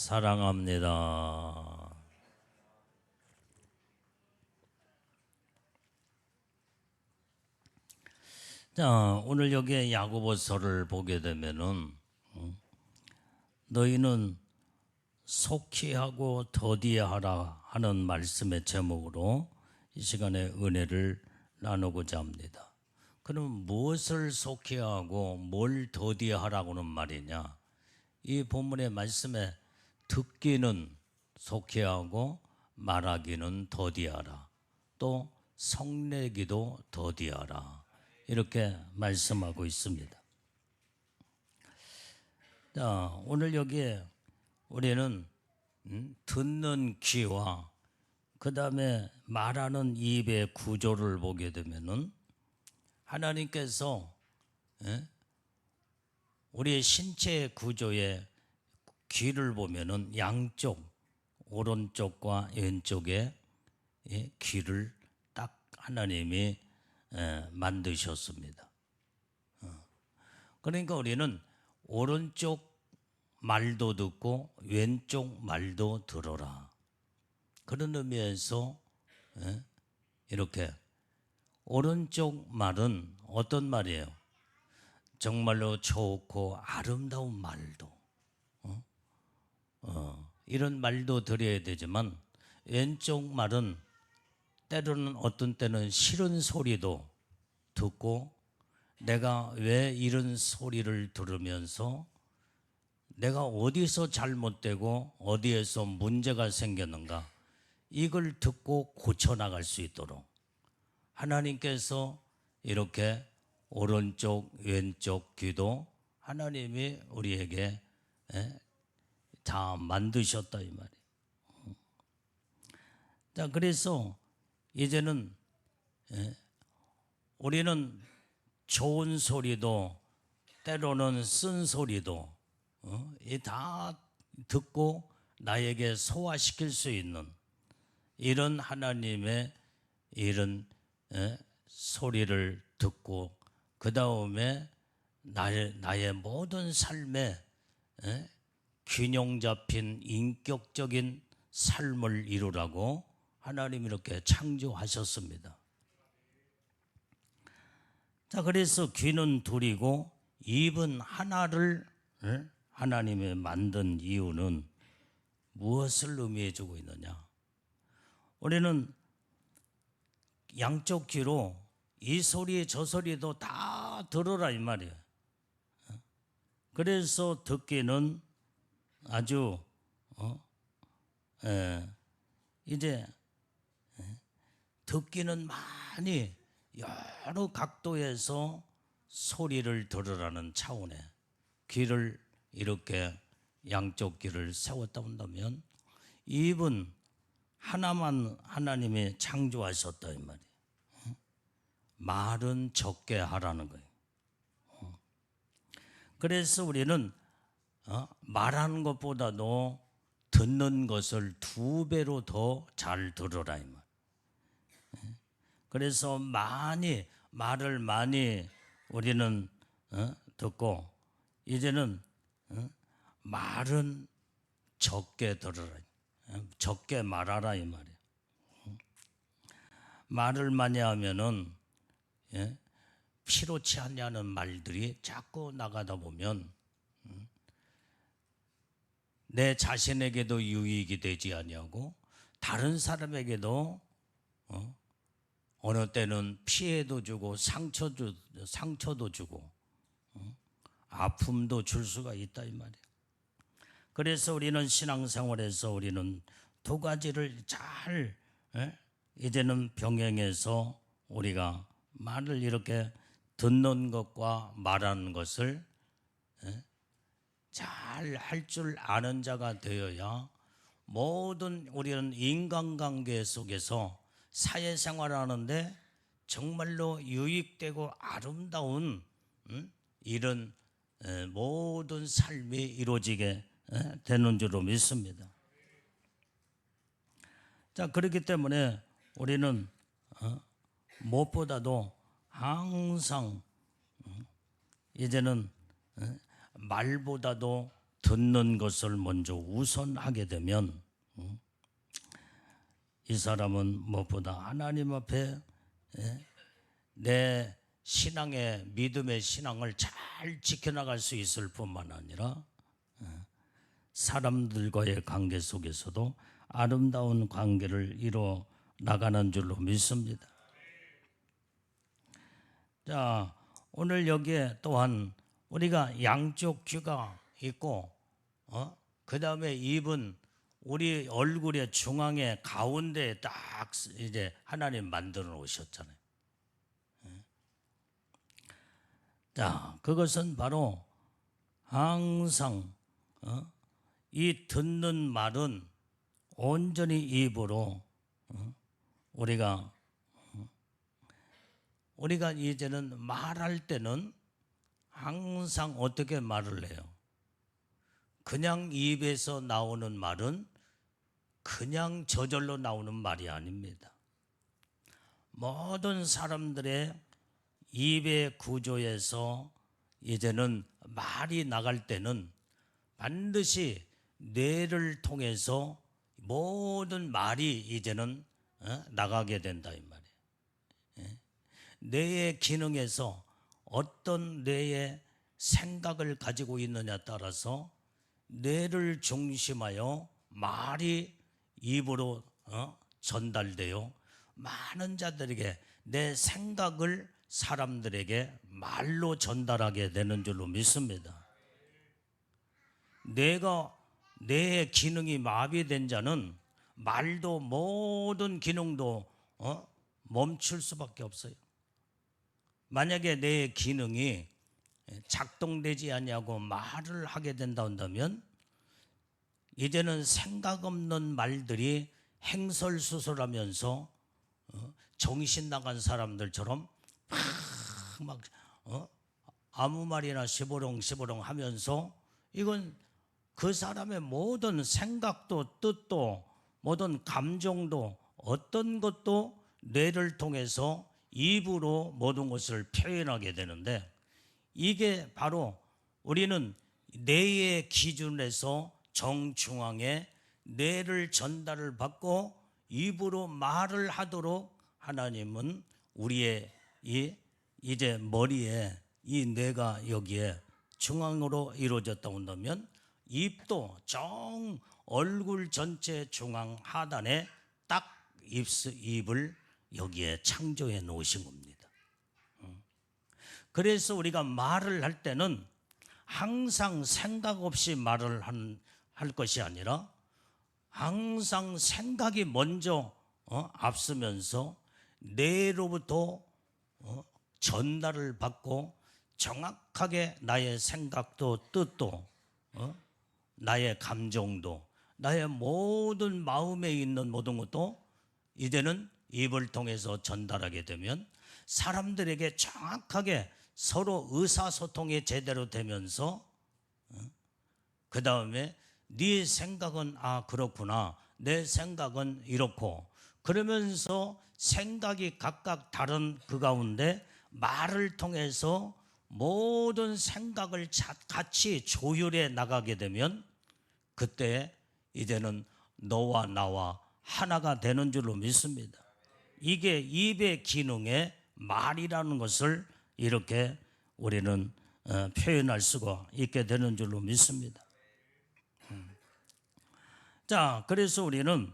사랑합니다. 자, 오늘 여기에 야고보서를 보게 되면은 너희는 속히하고 더디하라 하는 말씀의 제목으로 이 시간에 은혜를 나누고자 합니다. 그럼 무엇을 속히하고 뭘 더디하라고는 말이냐? 이 본문의 말씀에 듣기는 속히하고 말하기는 더디하라, 또 성내기도 더디하라, 이렇게 말씀하고 있습니다. 자, 오늘 여기에 우리는 듣는 귀와 그 다음에 말하는 입의 구조를 보게 되면은 하나님께서 우리의 신체의 구조의 귀를 보면은 양쪽, 오른쪽과 왼쪽에 귀를 딱 하나님이 만드셨습니다. 그러니까 우리는 오른쪽 말도 듣고 왼쪽 말도 들어라. 그런 의미에서 이렇게 오른쪽 말은 어떤 말이에요? 정말로 좋고 아름다운 말도 이런 말도 드려야 되지만, 왼쪽 말은 때로는 어떤 때는 싫은 소리도 듣고, 내가 왜 이런 소리를 들으면서 내가 어디서 잘못되고 어디에서 문제가 생겼는가, 이걸 듣고 고쳐나갈 수 있도록 하나님께서 이렇게 오른쪽 왼쪽 귀도 하나님이 우리에게 다 만드셨다, 이 말이에요. 자, 그래서 이제는 우리는 좋은 소리도 때로는 쓴 소리도 다 듣고 나에게 소화시킬 수 있는 이런 하나님의 이런 소리를 듣고, 그 다음에 나의 모든 삶에 균형 잡힌 인격적인 삶을 이루라고 하나님이 이렇게 창조하셨습니다. 자, 그래서 귀는 둘이고 입은 하나를 하나님이 만든 이유는 무엇을 의미해 주고 있느냐? 우리는 양쪽 귀로 이 소리 저 소리도 다 들어라, 이 말이에요. 그래서 듣기는 아주 이제 듣기는 많이 여러 각도에서 소리를 들으라는 차원에 귀를 이렇게 양쪽 귀를 세웠다 한다면, 입은 하나만 하나님이 창조하셨다, 이 말이에요. 말은 적게 하라는 거예요. 그래서 우리는 말하는 것보다도 듣는 것을 2배로 더 잘 들으라, 이 말. 그래서 말을 많이 우리는 듣고, 이제는 말은 적게 들으라, 적게 말하라, 이 말이에요. 말을 많이 하면은 필요치 않냐는 말들이 자꾸 나가다 보면 내 자신에게도 유익이 되지 아니하고 다른 사람에게도 어느 때는 피해도 주고 상처도 주고 아픔도 줄 수가 있다, 이 말이에요. 그래서 우리는 신앙생활에서 우리는 2가지를 잘 이제는 병행해서 우리가 말을 이렇게 듣는 것과 말하는 것을 잘 할 줄 아는 자가 되어야 모든 우리는 인간관계 속에서 사회생활하는데 정말로 유익되고 아름다운 이런 모든 삶이 이루어지게 되는 줄로 믿습니다. 자, 그렇기 때문에 우리는 무엇보다도 항상 이제는 말보다도 듣는 것을 먼저 우선하게 되면 이 사람은 무엇보다 하나님 앞에 내 신앙의 믿음의 신앙을 잘 지켜나갈 수 있을 뿐만 아니라 사람들과의 관계 속에서도 아름다운 관계를 이뤄 나가는 줄로 믿습니다. 자, 오늘 여기에 또한 우리가 양쪽 귀가 있고 그 다음에 입은 우리 얼굴의 중앙에 가운데에 딱 이제 하나님 만들어 놓으셨잖아요. 자, 그것은 바로 항상 이 듣는 말은 온전히 입으로 우리가 이제는 말할 때는 항상 어떻게 말을 해요? 그냥 입에서 나오는 말은 그냥 저절로 나오는 말이 아닙니다. 모든 사람들의 입의 구조에서 이제는 말이 나갈 때는 반드시 뇌를 통해서 모든 말이 이제는 나가게 된다 이 말이에요. 뇌의 기능에서 어떤 뇌의 생각을 가지고 있느냐에 따라서 뇌를 중심하여 말이 입으로 전달되어 많은 자들에게 내 생각을 사람들에게 말로 전달하게 되는 줄로 믿습니다. 뇌의 기능이 마비된 자는 말도 모든 기능도 멈출 수밖에 없어요. 만약에 뇌의 기능이 작동되지 아니하고 말을 하게 된다 한다면 이제는 생각 없는 말들이 행설수설하면서 정신 나간 사람들처럼 막 아무 말이나 시보렁시보렁 하면서 이건 그 사람의 모든 생각도 뜻도 모든 감정도 어떤 것도 뇌를 통해서 입으로 모든 것을 표현하게 되는데 이게 바로 우리는 뇌의 기준에서 정중앙에 뇌를 전달을 받고 입으로 말을 하도록 하나님은 우리의 이제 머리에 이 뇌가 여기에 중앙으로 이루어졌다 한다면 입도 정 얼굴 전체 중앙 하단에 딱 입을 여기에 창조해 놓으신 겁니다. 그래서 우리가 말을 할 때는 항상 생각 없이 말을 할 것이 아니라 항상 생각이 먼저 앞서면서 뇌로부터 전달을 받고 정확하게 나의 생각도 뜻도 나의 감정도 나의 모든 마음에 있는 모든 것도 이제는 입을 통해서 전달하게 되면 사람들에게 정확하게 서로 의사소통이 제대로 되면서 그 다음에 네 생각은 그렇구나 내 생각은 이렇고 그러면서 생각이 각각 다른 그 가운데 말을 통해서 모든 생각을 같이 조율해 나가게 되면 그때 이제는 너와 나와 하나가 되는 줄로 믿습니다. 이게 입의 기능의 말이라는 것을 이렇게 우리는 표현할 수가 있게 되는 줄로 믿습니다. 자, 그래서 우리는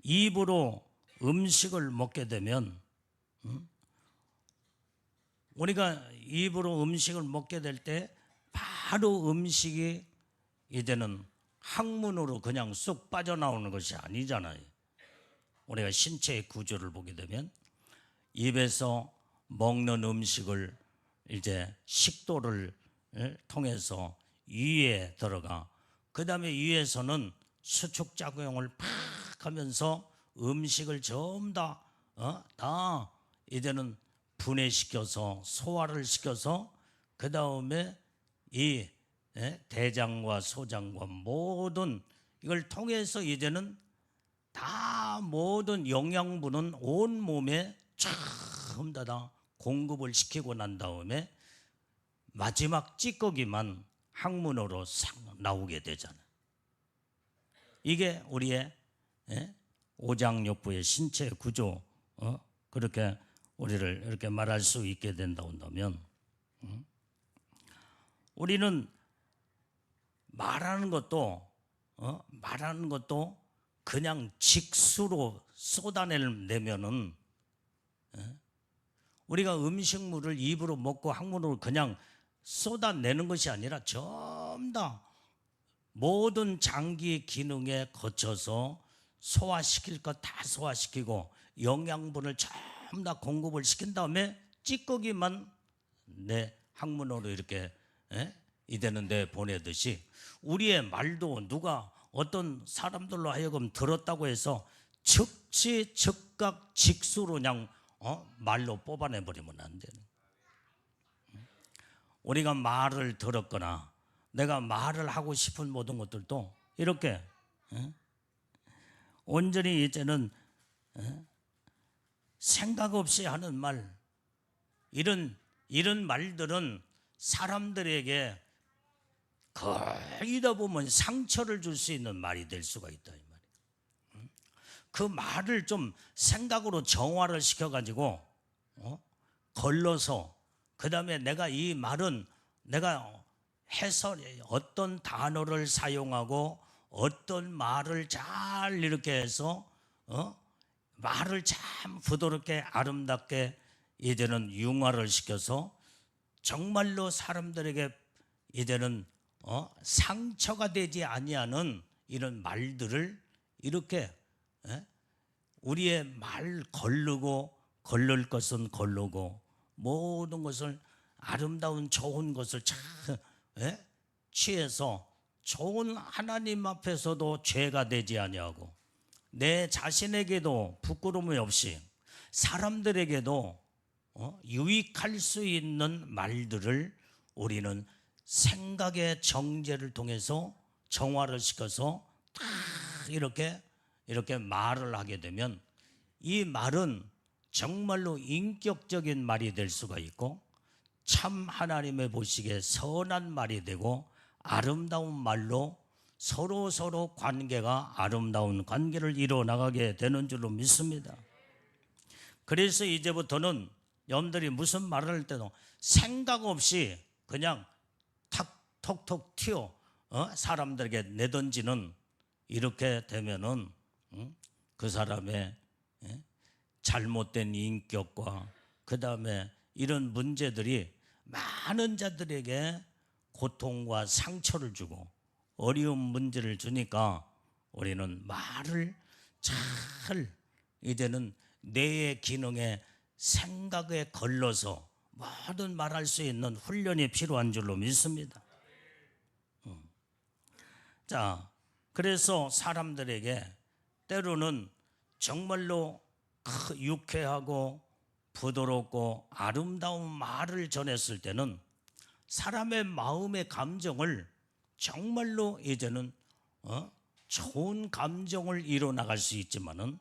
입으로 음식을 먹게 되면 우리가 입으로 음식을 먹게 될 때 바로 음식이 이제는 항문으로 그냥 쑥 빠져나오는 것이 아니잖아요. 우리가 신체의 구조를 보게 되면 입에서 먹는 음식을 이제 식도를 통해서 위에 들어가 그 다음에 위에서는 수축작용을 팍 하면서 음식을 전부 다 이제는 분해시켜서 소화를 시켜서 그 다음에 이 대장과 소장과 모든 이걸 통해서 이제는 다 모든 영양분은 온 몸에 전부 다 공급을 시키고 난 다음에 마지막 찌꺼기만 학문으로 싹 나오게 되잖아요. 이게 우리의 오장육부의 신체 구조, 그렇게 우리를 이렇게 말할 수 있게 된다고 한다면, 우리는 말하는 것도 그냥 직수로 쏟아내면은, 우리가 음식물을 입으로 먹고 학문으로 그냥 쏟아내는 것이 아니라 전부 다 모든 장기 기능에 거쳐서 소화시킬 것 다 소화시키고 영양분을 전부 다 공급을 시킨 다음에 찌꺼기만 내 학문으로 이렇게 이대는 데 보내듯이, 우리의 말도 누가 어떤 사람들로 하여금 들었다고 해서 즉시 즉각 직수로 그냥 말로 뽑아내 버리면 안 되는. 우리가 말을 들었거나 내가 말을 하고 싶은 모든 것들도 이렇게 온전히 이제는 생각 없이 하는 말, 이런 말들은 사람들에게 거의 다 보면 상처를 줄 수 있는 말이 될 수가 있다, 이 말이에요. 그 말을 좀 생각으로 정화를 시켜가지고 걸러서, 그 다음에 내가 이 말은 내가 해설, 어떤 단어를 사용하고 어떤 말을 잘 이렇게 해서 말을 참 부드럽게 아름답게 이제는 융화를 시켜서 정말로 사람들에게 이제는 상처가 되지 아니하는 이런 말들을 이렇게 우리의 말 걸를 것은 걸르고 모든 것을 아름다운 좋은 것을 참 취해서 좋은 하나님 앞에서도 죄가 되지 아니하고 내 자신에게도 부끄러움이 없이 사람들에게도 유익할 수 있는 말들을 우리는 생각의 정제를 통해서 정화를 시켜서 딱 이렇게 말을 하게 되면 이 말은 정말로 인격적인 말이 될 수가 있고 참 하나님의 보시기에 선한 말이 되고 아름다운 말로 서로 관계가 아름다운 관계를 이루어나가게 되는 줄로 믿습니다. 그래서 이제부터는 여러분들이 무슨 말을 할 때도 생각 없이 그냥 톡톡 튀어 사람들에게 내던지는, 이렇게 되면은 그 사람의 잘못된 인격과 그 다음에 이런 문제들이 많은 자들에게 고통과 상처를 주고 어려운 문제를 주니까 우리는 말을 잘 이제는 뇌의 기능에 생각에 걸러서 모든 말할 수 있는 훈련이 필요한 줄로 믿습니다. 자, 그래서 사람들에게 때로는 정말로 유쾌하고 부드럽고 아름다운 말을 전했을 때는 사람의 마음의 감정을 정말로 이제는 좋은 감정을 이뤄나갈 수 있지만은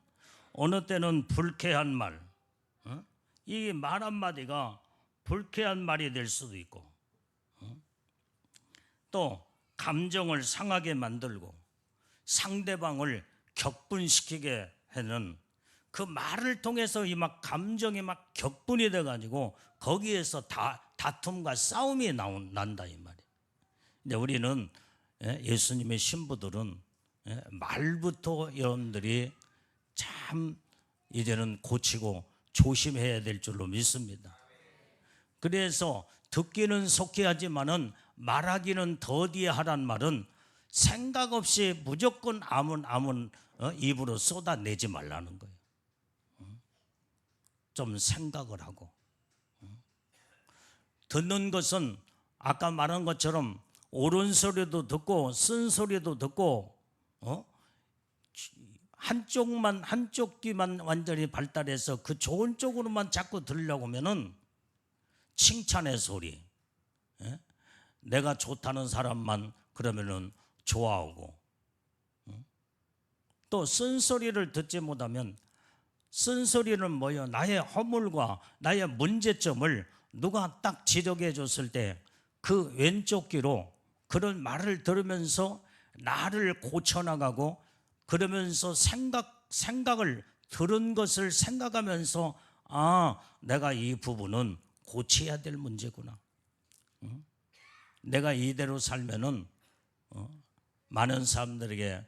어느 때는 불쾌한 말, 이 말 한마디가 불쾌한 말이 될 수도 있고 또 감정을 상하게 만들고 상대방을 격분시키게 하는 그 말을 통해서 이 막 감정이 막 격분이 돼가지고 거기에서 다툼과 싸움이 난다 이 말이에요. 근데 우리는 예수님의 신부들은 말부터 여러분들이 참 이제는 고치고 조심해야 될 줄로 믿습니다. 그래서 듣기는 속히 하지만은 말하기는 더디에 하란 말은 생각 없이 무조건 아문 입으로 쏟아내지 말라는 거예요. 좀 생각을 하고 듣는 것은 아까 말한 것처럼 옳은 소리도 듣고 쓴 소리도 듣고 한쪽 귀만 완전히 발달해서 그 좋은 쪽으로만 자꾸 들으려고 하면은 칭찬의 소리, 내가 좋다는 사람만 그러면은 좋아하고 또 쓴소리를 듣지 못하면 쓴소리는 뭐예요? 나의 허물과 나의 문제점을 누가 딱 지적해 줬을 때 그 왼쪽 귀로 그런 말을 들으면서 나를 고쳐나가고, 그러면서 생각을 들은 것을 생각하면서 내가 이 부분은 고쳐야 될 문제구나. 내가 이대로 살면은 많은 사람들에게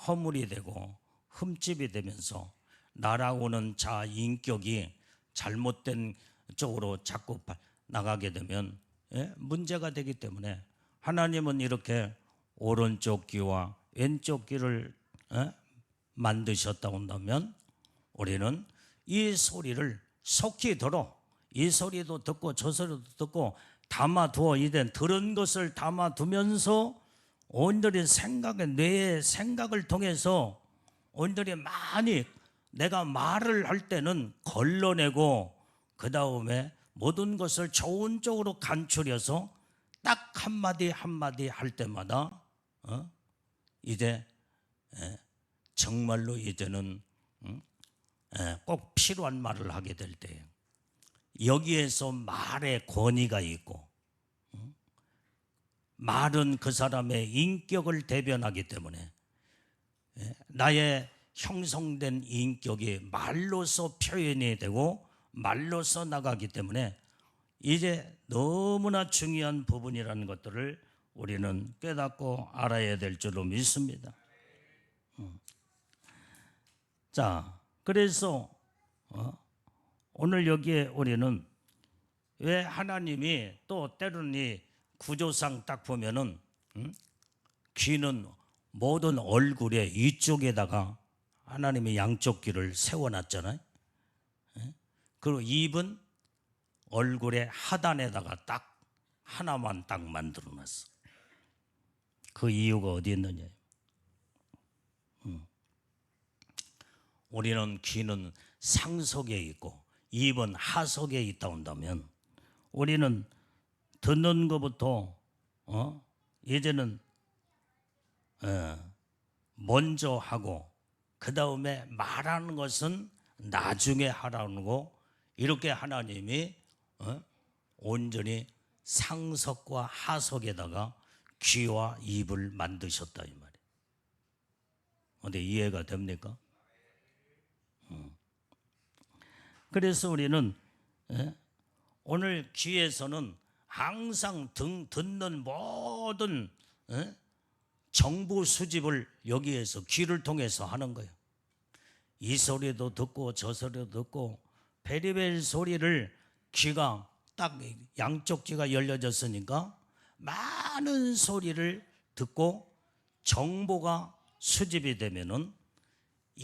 허물이 되고 흠집이 되면서 나라고는 자 인격이 잘못된 쪽으로 자꾸 나가게 되면 문제가 되기 때문에, 하나님은 이렇게 오른쪽 귀와 왼쪽 귀를 만드셨다고 한다면 우리는 이 소리를 속히 들어, 이 소리도 듣고 저 소리도 듣고 담아두어, 이제 들은 것을 담아두면서 온전히 뇌의 생각을 통해서 온전히 많이 내가 말을 할 때는 걸러내고, 그 다음에 모든 것을 좋은 쪽으로 간추려서 딱 한마디 한마디 할 때마다 이제 정말로 이제는 꼭 필요한 말을 하게 될 때, 여기에서 말의 권위가 있고, 말은 그 사람의 인격을 대변하기 때문에 나의 형성된 인격이 말로서 표현이 되고 말로서 나가기 때문에 이제 너무나 중요한 부분이라는 것들을 우리는 깨닫고 알아야 될 줄로 믿습니다. 자, 그래서 오늘 여기에 우리는 왜 하나님이 또 때로는 이 구조상 딱 보면은 귀는 모든 얼굴의 이쪽에다가 하나님이 양쪽 귀를 세워놨잖아요. 그리고 입은 얼굴의 하단에다가 딱 하나만 딱 만들어놨어. 그 이유가 어디 있느냐? 우리는 귀는 상속에 있고 입은 하속에 있다 한다면, 우리는 듣는 것부터 이제는 먼저 하고, 그 다음에 말하는 것은 나중에 하라는 거, 이렇게 하나님이 온전히 상속과 하속에다가 귀와 입을 만드셨다 이 말이에요. 근데 이해가 됩니까? 그래서 우리는 오늘 귀에서는 항상 듣는 모든 정보 수집을 여기에서 귀를 통해서 하는 거예요. 이 소리도 듣고 저 소리도 듣고 베리벨 소리를, 귀가 딱 양쪽 귀가 열려졌으니까 많은 소리를 듣고 정보가 수집이 되면은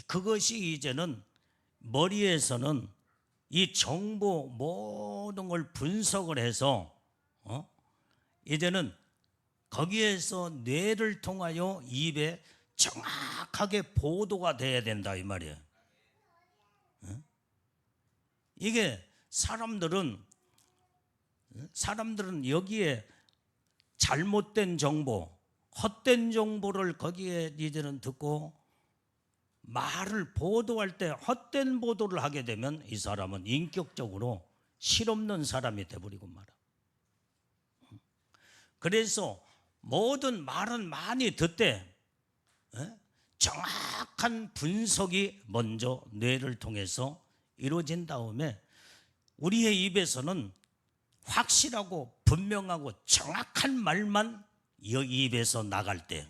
그것이 이제는 머리에서는 이 정보 모든 걸 분석을 해서 이제는 거기에서 뇌를 통하여 입에 정확하게 보도가 돼야 된다 이 말이에요. 이게 사람들은 여기에 잘못된 정보, 헛된 정보를 거기에 이제는 듣고 말을 보도할 때 헛된 보도를 하게 되면 이 사람은 인격적으로 실없는 사람이 돼버리고 말아. 그래서 모든 말은 많이 듣되 정확한 분석이 먼저 뇌를 통해서 이루어진 다음에 우리의 입에서는 확실하고 분명하고 정확한 말만 이 입에서 나갈 때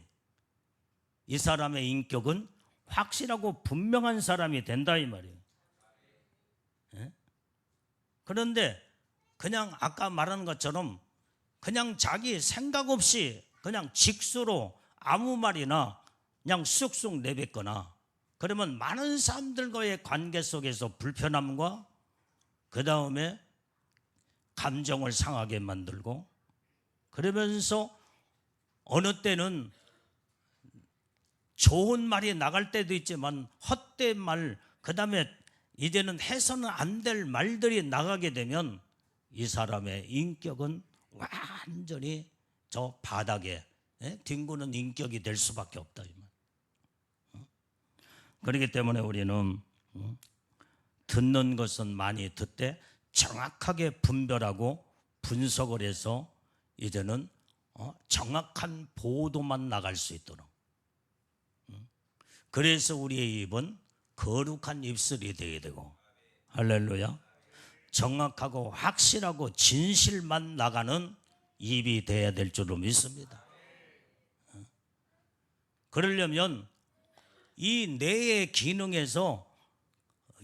이 사람의 인격은 확실하고 분명한 사람이 된다 이 말이에요. 그런데 그냥 아까 말한 것처럼 그냥 자기 생각 없이 그냥 직수로 아무 말이나 그냥 쑥쑥 내뱉거나, 그러면 많은 사람들과의 관계 속에서 불편함과 그 다음에 감정을 상하게 만들고, 그러면서 어느 때는 좋은 말이 나갈 때도 있지만 헛된 말, 그 다음에 이제는 해서는 안 될 말들이 나가게 되면 이 사람의 인격은 완전히 저 바닥에 뒹구는 인격이 될 수밖에 없다 이 말. 그렇기 때문에 우리는 듣는 것은 많이 듣되 정확하게 분별하고 분석을 해서 이제는 정확한 보도만 나갈 수 있도록. 그래서 우리의 입은 거룩한 입술이 되어야 되고, 할렐루야. 정확하고 확실하고 진실만 나가는 입이 되어야 될 줄로 믿습니다. 그러려면 이 뇌의 기능에서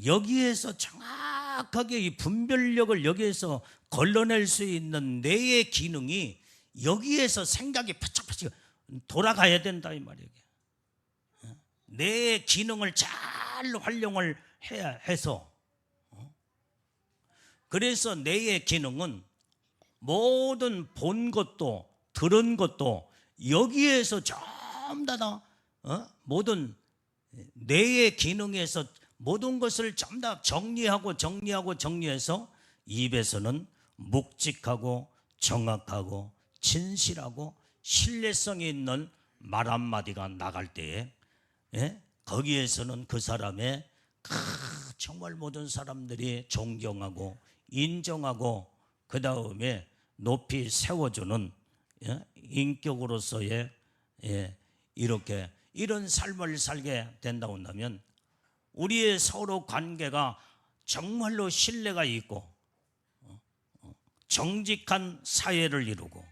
여기에서 정확하게 이 분별력을 여기에서 걸러낼 수 있는 뇌의 기능이 여기에서 생각이 퍼쩍퍼쩍 돌아가야 된다 이 말이에요. 뇌의 기능을 잘 활용을 해야 해서, 그래서 뇌의 기능은 모든 본 것도 들은 것도 여기에서 전부 다 모든 뇌의 기능에서 모든 것을 전부 다 정리해서 입에서는 묵직하고 정확하고 진실하고 신뢰성이 있는 말 한마디가 나갈 때에, 거기에서는 그 사람의 정말 모든 사람들이 존경하고 인정하고 그 다음에 높이 세워주는 인격으로서의 이렇게 이런 삶을 살게 된다고 한다면 우리의 서로 관계가 정말로 신뢰가 있고 정직한 사회를 이루고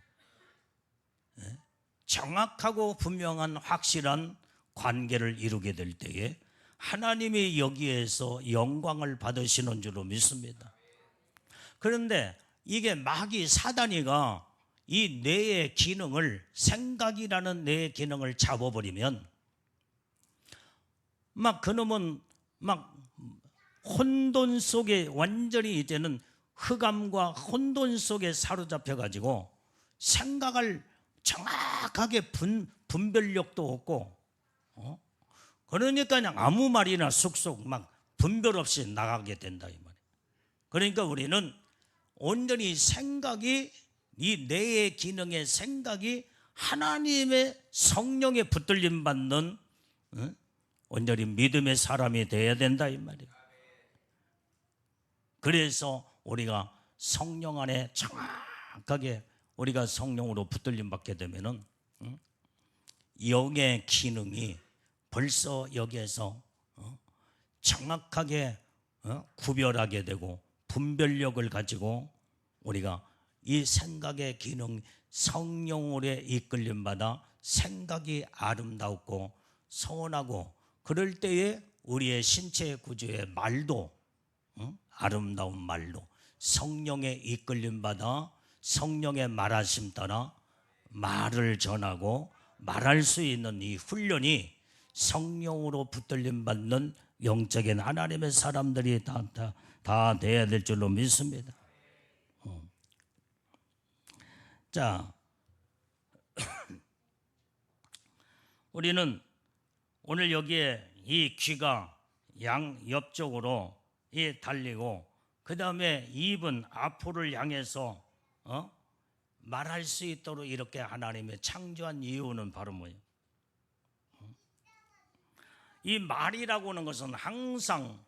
정확하고 분명한 확실한 관계를 이루게 될 때에 하나님이 여기에서 영광을 받으시는 줄로 믿습니다. 그런데 이게 마귀 사단이가 이 뇌의 기능을, 생각이라는 뇌의 기능을 잡아버리면 막 그놈은 막 혼돈 속에 완전히 이제는 흑암과 혼돈 속에 사로잡혀 가지고 생각을 정확하게 분별력도 없고, 그러니까 그냥 아무 말이나 쑥쑥 막 분별 없이 나가게 된다 이 말이에요. 그러니까 우리는 온전히 생각이, 이 뇌의 기능의 생각이 하나님의 성령에 붙들림 받는 온전히 믿음의 사람이 되어야 된다 이 말이에요. 그래서 우리가 성령 안에 정확하게 우리가 성령으로 붙들림 받게 되면은 영의 기능이 벌써 여기에서 정확하게 구별하게 되고 분별력을 가지고 우리가 이 생각의 기능, 성령으로 이끌림 받아 생각이 아름답고 선하고, 그럴 때에 우리의 신체 구조의 말도 아름다운 말로 성령의 이끌림 받아 성령의 말하심 따라 말을 전하고 말할 수 있는 이 훈련이 성령으로 붙들림 받는 영적인 하나님의 사람들이 다 돼야 될 줄로 믿습니다. 자, 우리는 오늘 여기에 이 귀가 양 옆쪽으로 달리고, 그 다음에 입은 앞으로를 향해서 말할 수 있도록 이렇게 하나님의 창조한 이유는 바로 뭐예요? 이 말이라고 하는 것은 항상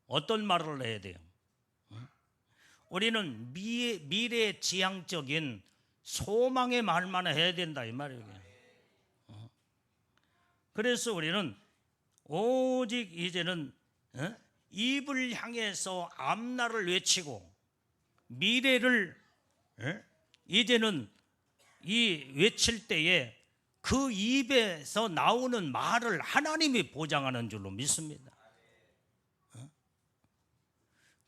어떤 말을 해야 돼요? 우리는 미래지향적인 소망의 말만 해야 된다 이 말이에요. 그래서 우리는 오직 이제는 입을 향해서 앞날을 외치고 미래를 이제는 이 외칠 때에 그 입에서 나오는 말을 하나님이 보장하는 줄로 믿습니다.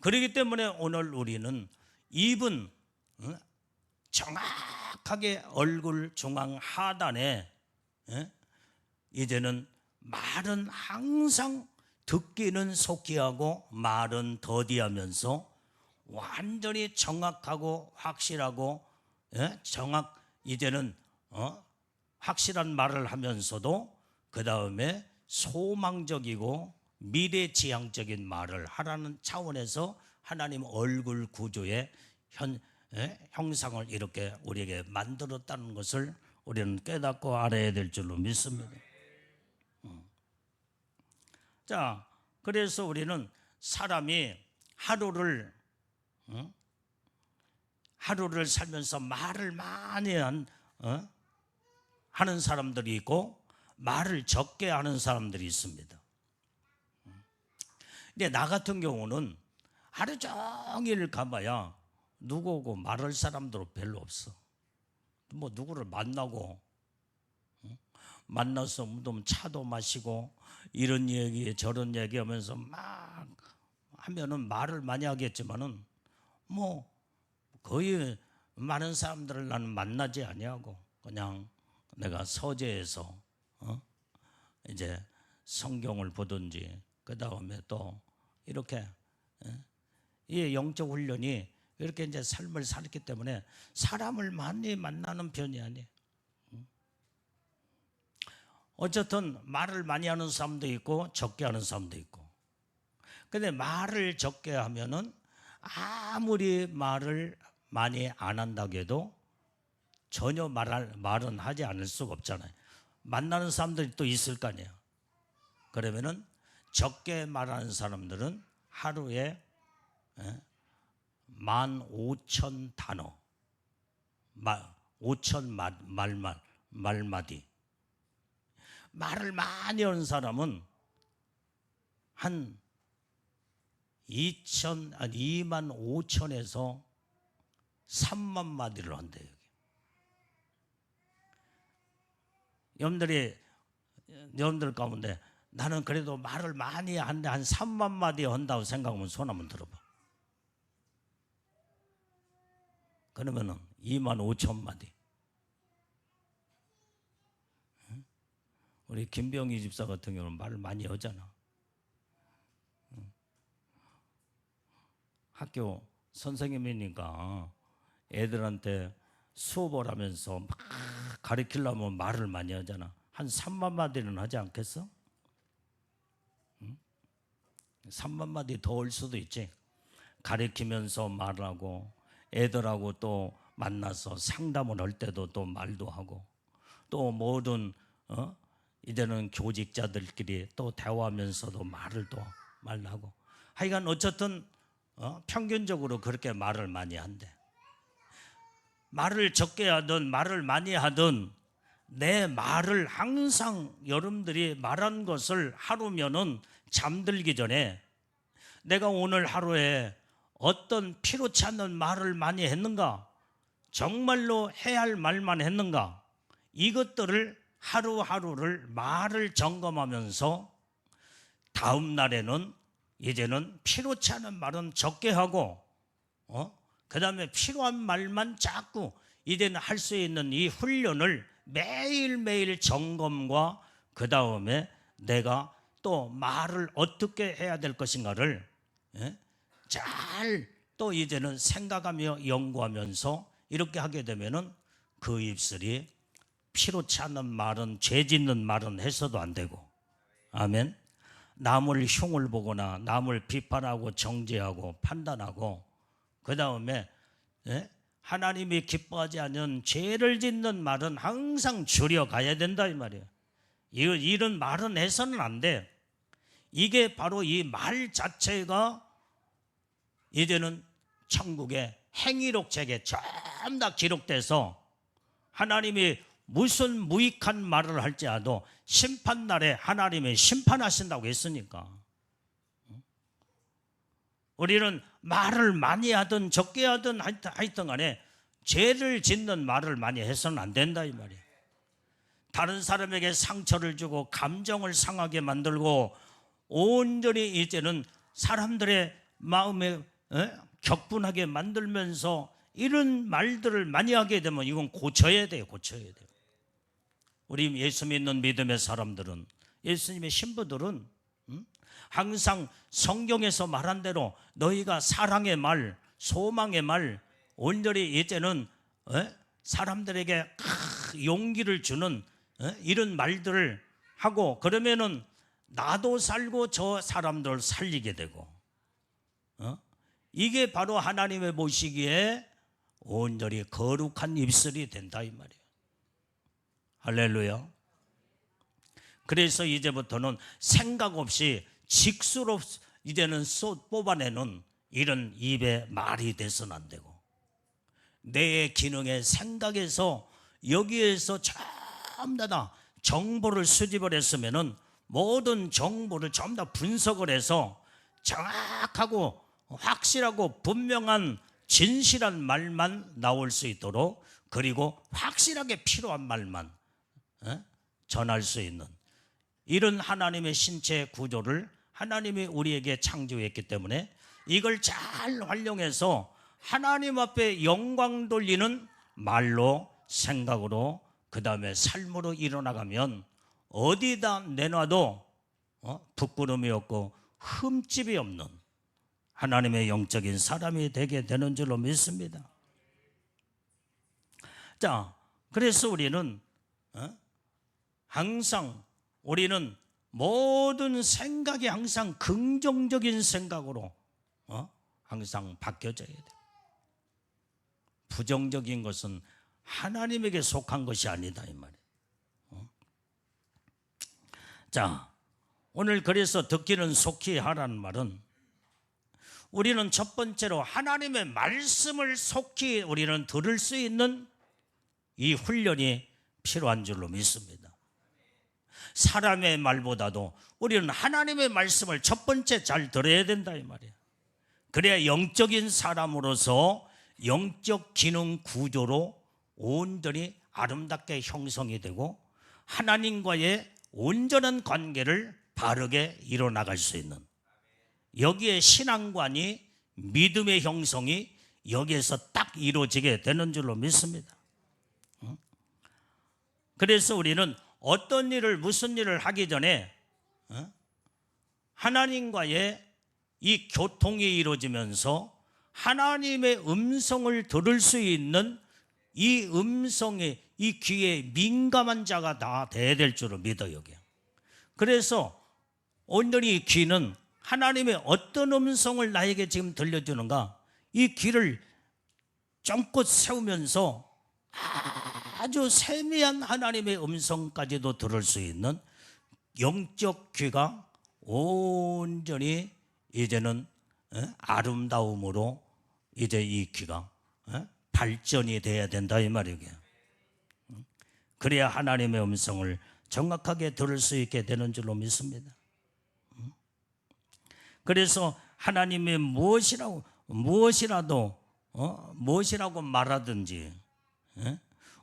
그렇기 때문에 오늘 우리는 입은 정확하게 얼굴 중앙 하단에 이제는 말은 항상 듣기는 속기하고 말은 더디하면서 완전히 정확하고 확실하고 이제는 확실한 말을 하면서도 그 다음에 소망적이고 미래지향적인 말을 하라는 차원에서 하나님 얼굴 구조의 형상을 이렇게 우리에게 만들었다는 것을 우리는 깨닫고 알아야 될 줄로 믿습니다. 자, 그래서 우리는 사람이 하루를 살면서 말을 많이 하는 사람들이 있고 말을 적게 하는 사람들이 있습니다. 근데 나 같은 경우는 하루 종일 가봐야 누구하고 말할 사람도 별로 없어. 뭐 누구를 만나고 만나서 차도 마시고 이런 얘기 저런 얘기 하면서 막 하면은 말을 많이 하겠지만은 뭐 거의 많은 사람들을 나는 만나지 아니하고 그냥 내가 서재에서 이제 성경을 보든지 그 다음에 또 이렇게 이 영적 훈련이 이렇게 이제 삶을 살기 때문에 사람을 많이 만나는 편이 아니에요. 어쨌든 말을 많이 하는 사람도 있고 적게 하는 사람도 있고. 근데 말을 적게 하면은 아무리 말을 많이 안 한다고 해도 전혀 말은 하지 않을 수가 없잖아요. 만나는 사람들이 또 있을 거 아니에요. 그러면은 적게 말하는 사람들은 하루에 15,000단어, 5,000 말마디. 말을 많이 하는 사람은 한 25,000에서 3만 마디를 한대요. 여러분들 가운데 나는 그래도 말을 많이 하는데 한 3만 마디 한다고 생각하면 손 한번 들어봐. 그러면은 25,000마디. 우리 김병희 집사 같은 경우는 말을 많이 하잖아. 학교 선생님이니까 애들한테 수업을 하면서 막 가르치려면 말을 많이 하잖아. 한 3만 마디는 하지 않겠어? 3만 마디 더 올 수도 있지. 가르치면서 말하고 애들하고 또 만나서 상담을 할 때도 또 말도 하고 또 모든 이제는 교직자들끼리 또 대화하면서도 말을 또 말하고 하여간 어쨌든 평균적으로 그렇게 말을 많이 한대. 말을 적게 하든 말을 많이 하든 내 말을 항상 여러분들이 말한 것을 하루면은 잠들기 전에 내가 오늘 하루에 어떤 필요치 않는 말을 많이 했는가, 정말로 해야 할 말만 했는가, 이것들을 하루하루를 말을 점검하면서 다음 날에는 이제는 필요치 않은 말은 적게 하고 그 다음에 필요한 말만 자꾸 이제는 할 수 있는 이 훈련을 매일매일 점검과 그 다음에 내가 또 말을 어떻게 해야 될 것인가를 잘 또 이제는 생각하며 연구하면서 이렇게 하게 되면은 그 입술이 필요치 않은 말은 죄 짓는 말은 해서도 안 되고, 아멘. 남을 흉을 보거나 남을 비판하고 정죄하고 판단하고 그 다음에 하나님이 기뻐하지 않는 죄를 짓는 말은 항상 줄여가야 된다 이 말이에요. 이런 말은 해서는 안 돼. 이게 바로 이 말 자체가 이제는 천국의 행위록 책에 전부 다 기록돼서 하나님이 무슨 무익한 말을 할지라도 심판날에 하나님이 심판하신다고 했으니까 우리는 말을 많이 하든 적게 하든 하여튼 간에 죄를 짓는 말을 많이 해서는 안 된다 이 말이에요. 다른 사람에게 상처를 주고 감정을 상하게 만들고 온전히 이제는 사람들의 마음에 격분하게 만들면서 이런 말들을 많이 하게 되면 이건 고쳐야 돼요. 우리 예수 믿는 믿음의 사람들은, 예수님의 신부들은 항상 성경에서 말한 대로 너희가 사랑의 말, 소망의 말, 온전히 이제는 사람들에게 용기를 주는 이런 말들을 하고 그러면은 나도 살고 저 사람들을 살리게 되고 이게 바로 하나님의 보시기에 온전히 거룩한 입술이 된다 이 말이에요. 할렐루야. 그래서 이제부터는 생각 없이 직수로 이제는 뽑아내는 이런 입에 말이 돼서는 안 되고 내 기능의 생각에서 여기에서 전부 다 정보를 수집을 했으면은 모든 정보를 전부 다 분석을 해서 정확하고 확실하고 분명한 진실한 말만 나올 수 있도록, 그리고 확실하게 필요한 말만 전할 수 있는 이런 하나님의 신체 구조를 하나님이 우리에게 창조했기 때문에 이걸 잘 활용해서 하나님 앞에 영광 돌리는 말로, 생각으로, 그 다음에 삶으로 일어나가면 어디다 내놔도 부끄러움이 없고 흠집이 없는 하나님의 영적인 사람이 되게 되는 줄로 믿습니다. 자, 그래서 우리는 항상 우리는 모든 생각이 항상 긍정적인 생각으로 항상 바뀌어져야 돼. 부정적인 것은 하나님에게 속한 것이 아니다 이 말이에요. 자, 오늘 그래서 듣기는 속히 하라는 말은, 우리는 첫 번째로 하나님의 말씀을 속히 우리는 들을 수 있는 이 훈련이 필요한 줄로 믿습니다. 사람의 말보다도 우리는 하나님의 말씀을 첫 번째 잘 들어야 된다 이 말이에요. 그래야 영적인 사람으로서 영적 기능 구조로 온전히 아름답게 형성이 되고 하나님과의 온전한 관계를 바르게 이뤄나갈 수 있는, 여기에 신앙관이, 믿음의 형성이 여기에서 딱 이루어지게 되는 줄로 믿습니다. 그래서 우리는 어떤 일을, 무슨 일을 하기 전에 하나님과의 이 교통이 이루어지면서 하나님의 음성을 들을 수 있는 이 음성에, 이 귀에 민감한 자가 다 돼야 될 줄을 믿어요. 그래서 온전히 이 귀는 하나님의 어떤 음성을 나에게 지금 들려주는가, 이 귀를 쫑긋 세우면서 아주 세미한 하나님의 음성까지도 들을 수 있는 영적 귀가 온전히 이제는 아름다움으로 이제 이 귀가 발전이 돼야 된다 이 말이에요. 그래야 하나님의 음성을 정확하게 들을 수 있게 되는 줄로 믿습니다. 그래서 하나님의 무엇이라도 무엇이라고 말하든지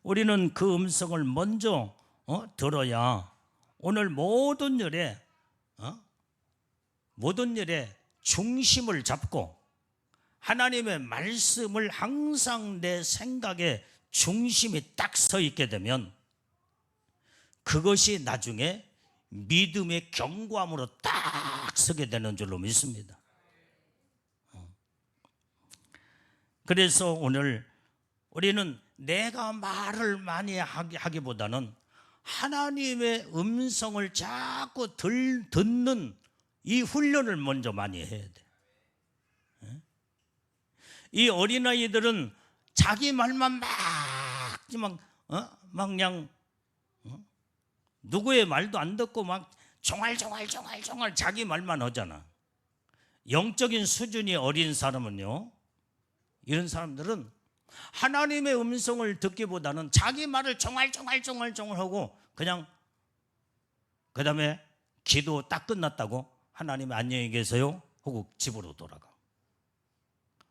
우리는 그 음성을 먼저 들어야 오늘 모든 일에 중심을 잡고 하나님의 말씀을 항상 내 생각의 중심이 딱 서 있게 되면 그것이 나중에 믿음의 견고함으로 딱 서게 되는 줄로 믿습니다. 그래서 오늘 우리는 내가 말을 많이 하기보다는 하나님의 음성을 자꾸 듣는 이 훈련을 먼저 많이 해야 돼. 이 어린아이들은 자기 말만 막 그냥 누구의 말도 안 듣고 막 종알종알 자기 말만 하잖아. 영적인 수준이 어린 사람은요, 이런 사람들은 하나님의 음성을 듣기보다는 자기 말을 종알종알 하고 그냥 그 다음에 기도 딱 끝났다고 하나님 안녕히 계세요 하고 집으로 돌아가.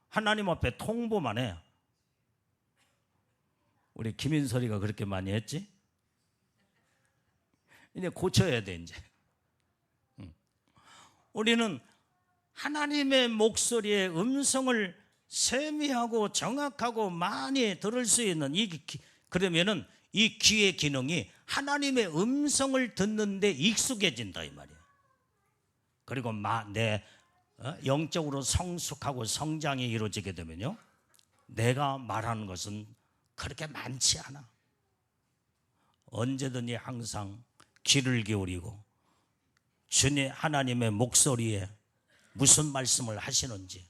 하나님 앞에 통보만 해. 우리 김인설이가 그렇게 많이 했지? 이제 고쳐야 돼 이제. 우리는 하나님의 목소리의 음성을 세미하고 정확하고 많이 들을 수 있는 그러면은 이 귀의 기능이 하나님의 음성을 듣는데 익숙해진다 이 말이야. 그리고 내 영적으로 성숙하고 성장이 이루어지게 되면요, 내가 말하는 것은 그렇게 많지 않아. 언제든지 항상 귀를 기울이고 주님 하나님의 목소리에 무슨 말씀을 하시는지,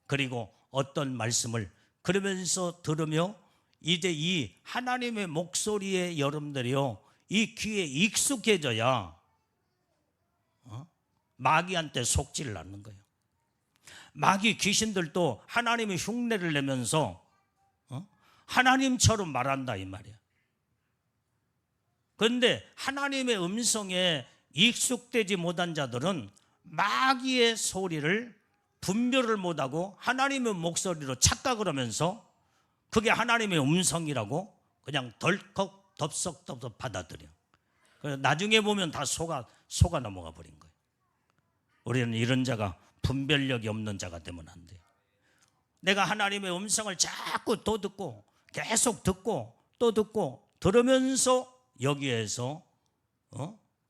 그리고 어떤 말씀을 그러면서 들으며 이제 이 하나님의 목소리에 여러분들이요, 이 귀에 익숙해져야 마귀한테 속지를 않는 거예요. 마귀 귀신들도 하나님의 흉내를 내면서 하나님처럼 말한다 이 말이야. 그런데 하나님의 음성에 익숙되지 못한 자들은 마귀의 소리를 분별을 못하고 하나님의 목소리로 착각을 하면서 그게 하나님의 음성이라고 그냥 덜컥 덥석덥석 받아들여. 그래서 나중에 보면 다 속아 넘어가 버린 거예요. 우리는 이런 자가 분별력이 없는 자가 되면 안 돼요. 내가 하나님의 음성을 자꾸 또 듣고 계속 듣고 또 듣고 들으면서 여기에서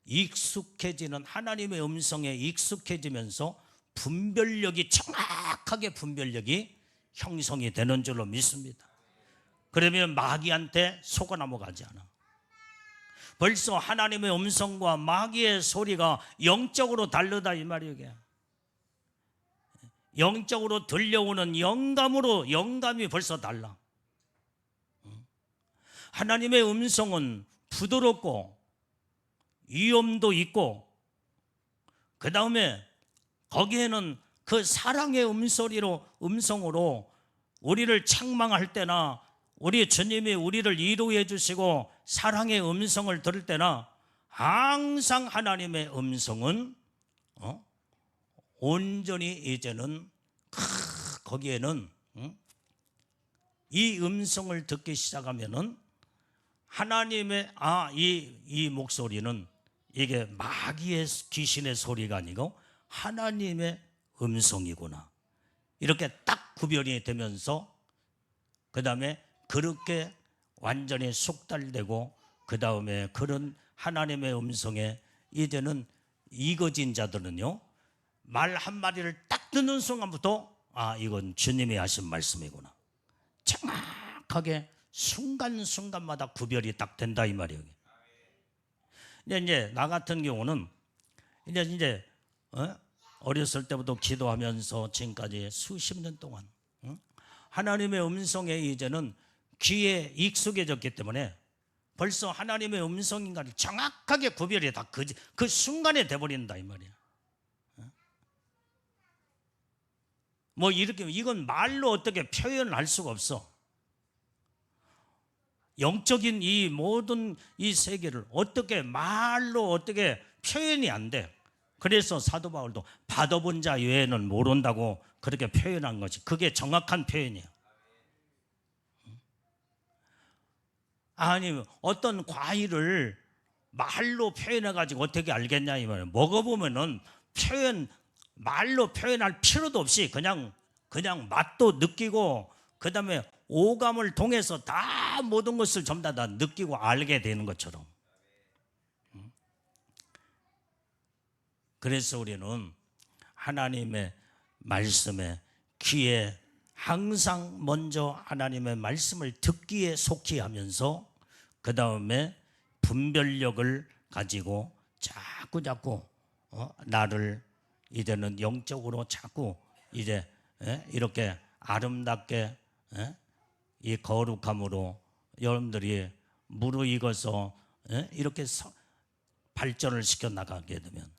익숙해지는 하나님의 음성에 익숙해지면서 정확하게 분별력이 형성이 되는 줄로 믿습니다. 그러면 마귀한테 속아 넘어가지 않아. 벌써 하나님의 음성과 마귀의 소리가 영적으로 다르다 이 말이에요. 영적으로 들려오는 영감이 벌써 달라. 하나님의 음성은 부드럽고 위엄도 있고, 그 다음에 거기에는 그 사랑의 음성으로 우리를 책망할 때나 우리 주님이 우리를 위로해 주시고 사랑의 음성을 들을 때나 항상 하나님의 음성은 온전히 이제는 거기에는 이 음성을 듣기 시작하면은 하나님의 이 목소리는 이게 마귀의 귀신의 소리가 아니고 하나님의 음성이구나, 이렇게 딱 구별이 되면서 그 다음에 그렇게 완전히 숙달되고 그 다음에 그런 하나님의 음성에 이제는 익어진 자들은요, 말 한마디를 딱 듣는 순간부터 이건 주님이 하신 말씀이구나, 정확하게 순간순간마다 구별이 딱 된다 이 말이에요. 이제 나 같은 경우는 이제 어렸을 때부터 기도하면서 지금까지 수십 년 동안 하나님의 음성에 이제는 귀에 익숙해졌기 때문에 벌써 하나님의 음성인가를 정확하게 구별이 다 그 순간에 돼버린다 이 말이야. 뭐 이렇게 이건 말로 어떻게 표현할 수가 없어. 영적인 이 모든 이 세계를 말로 어떻게 표현이 안 돼. 그래서 사도 바울도 받아본 자 외에는 모른다고 그렇게 표현한 거지. 그게 정확한 표현이야. 아니, 어떤 과일을 말로 표현해가지고 어떻게 알겠냐 이 말이야. 먹어보면은 말로 표현할 필요도 없이 그냥 맛도 느끼고 그 다음에 오감을 통해서 다 모든 것을 전부 다 느끼고 알게 되는 것처럼. 그래서 우리는 하나님의 말씀에 귀에 항상 먼저 하나님의 말씀을 듣기에 속히 하면서 그 다음에 분별력을 가지고 자꾸 나를 이제는 영적으로 자꾸 이제 이렇게 아름답게 이 거룩함으로 여러분들이 무르익어서 이렇게 발전을 시켜 나가게 되면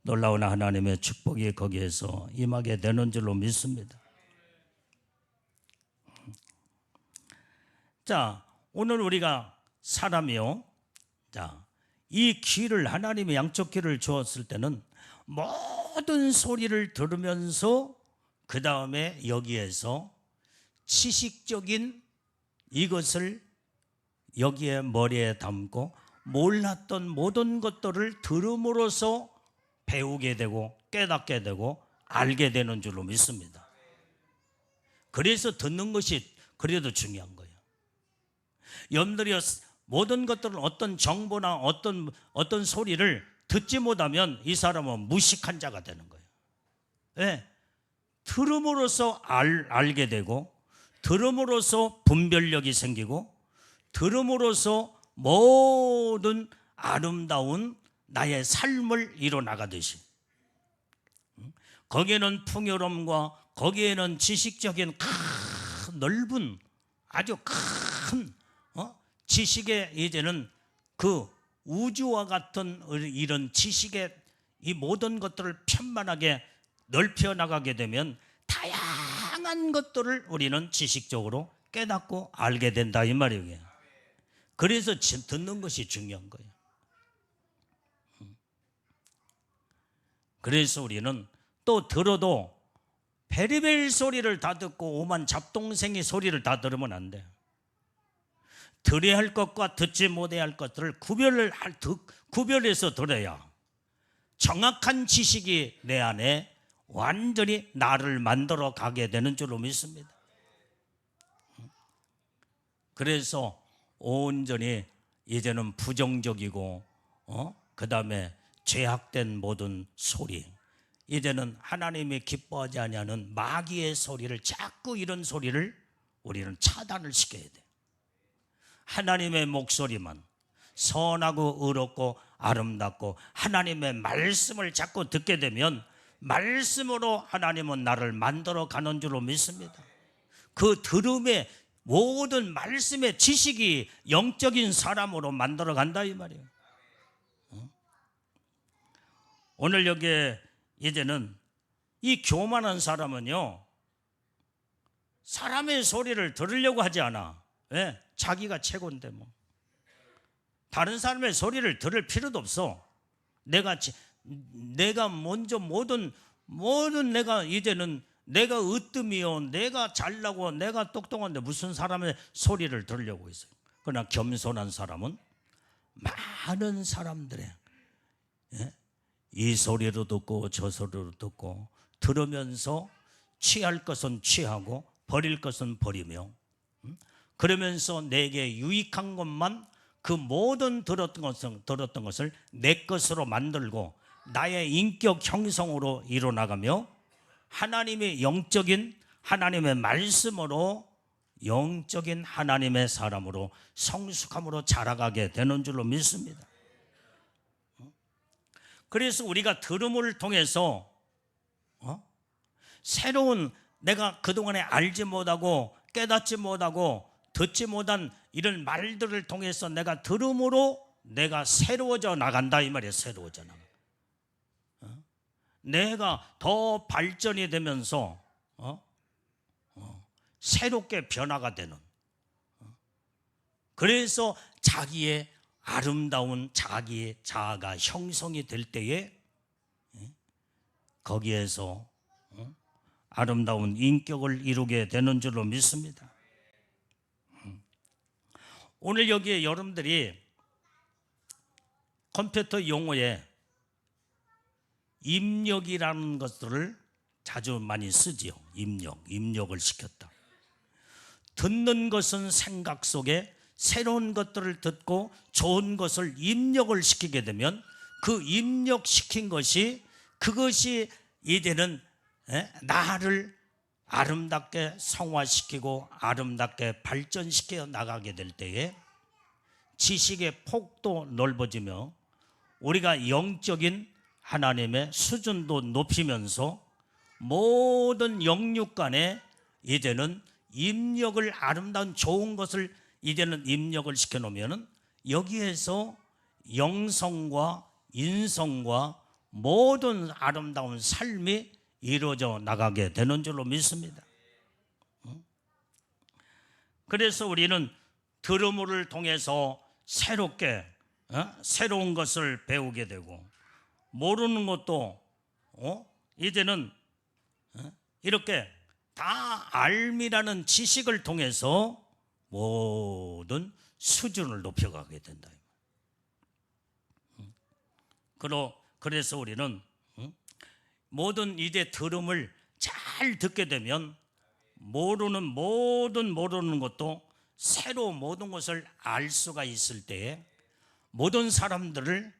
놀라운 하나님의 축복이 거기에서 임하게 되는 줄로 믿습니다. 자, 오늘 우리가 사람이요, 자, 이 귀를 하나님의 양쪽 귀를 주었을 때는 모든 소리를 들으면서 그 다음에 여기에서 지식적인 이것을 여기에 머리에 담고 몰랐던 모든 것들을 들음으로써 배우게 되고 깨닫게 되고 알게 되는 줄로 믿습니다. 그래서 듣는 것이 그래도 중요한 거예요. 여러분들이 모든 것들은 어떤 정보나 어떤 소리를 듣지 못하면 이 사람은 무식한 자가 되는 거예요. 왜? 들음으로써 알게 되고 들음으로써 분별력이 생기고 들음으로써 모든 아름다운 나의 삶을 이뤄나가듯이 거기에는 풍요로움과 거기에는 지식적인 넓은 아주 큰 지식의 이제는 그 우주와 같은 이런 지식의 이 모든 것들을 편만하게 넓혀 나가게 되면 다양한 것들을 우리는 지식적으로 깨닫고 알게 된다 이 말이에요. 그래서 듣는 것이 중요한 거예요. 그래서 우리는 또 들어도 베리벨 소리를 다 듣고 오만 잡동생이 소리를 다 들으면 안 돼. 들어야 할 것과 듣지 못해야 할 것들을 구별해서 들어야 정확한 지식이 내 안에 완전히 나를 만들어 가게 되는 줄로 믿습니다. 그래서 온전히 이제는 부정적이고 그 다음에 죄악된 모든 소리, 이제는 하나님이 기뻐하지 아니하는 마귀의 소리를, 자꾸 이런 소리를 우리는 차단을 시켜야 돼. 하나님의 목소리만, 선하고 의롭고 아름답고 하나님의 말씀을 자꾸 듣게 되면 말씀으로 하나님은 나를 만들어 가는 줄로 믿습니다. 그 들음의 모든 말씀의 지식이 영적인 사람으로 만들어 간다 이 말이에요. 오늘 여기에 이제는 이 교만한 사람은요, 사람의 소리를 들으려고 하지 않아. 왜? 자기가 최고인데 뭐. 다른 사람의 소리를 들을 필요도 없어. 내가 먼저 모든 내가 이제는 내가 으뜸이요, 내가 잘나고 내가 똑똑한데 무슨 사람의 소리를 들으려고 있어요. 그러나 겸손한 사람은 많은 사람들의 이 소리로 듣고 저 소리로 듣고 들으면서 취할 것은 취하고 버릴 것은 버리며, 그러면서 내게 유익한 것만, 그 모든 들었던 것을 내 것으로 만들고 나의 인격 형성으로 이뤄나가며 하나님의 영적인 하나님의 말씀으로 영적인 하나님의 사람으로 성숙함으로 자라가게 되는 줄로 믿습니다. 그래서 우리가 들음을 통해서 새로운, 내가 그동안에 알지 못하고 깨닫지 못하고 듣지 못한 이런 말들을 통해서 내가 들음으로 내가 새로워져 나간다 이 말이에요. 새로워져 나가. 내가 더 발전이 되면서 새롭게 변화가 되는, 그래서 자기의 아름다운 자기의 자아가 형성이 될 때에 거기에서 아름다운 인격을 이루게 되는 줄로 믿습니다. 오늘 여기에 여러분들이 컴퓨터 용어에 입력이라는 것들을 자주 많이 쓰지요. 입력을 시켰다. 듣는 것은 생각 속에 새로운 것들을 듣고 좋은 것을 입력을 시키게 되면 그 입력시킨 것이, 그것이 이제는 나를 아름답게 성화시키고 아름답게 발전시켜 나가게 될 때에 지식의 폭도 넓어지며 우리가 영적인 하나님의 수준도 높이면서 모든 영육 간에 이제는 입력을, 아름다운 좋은 것을 이제는 입력을 시켜놓으면 여기에서 영성과 인성과 모든 아름다운 삶이 이루어져 나가게 되는 줄로 믿습니다. 그래서 우리는 들음을 통해서 새롭게 새로운 것을 배우게 되고, 모르는 것도 이제는 이렇게 다 알미라는 지식을 통해서 모든 수준을 높여가게 된다. 그래서 우리는 모든 이제 들음을 잘 듣게 되면 모르는 것도 새로 모든 것을 알 수가 있을 때에 모든 사람들을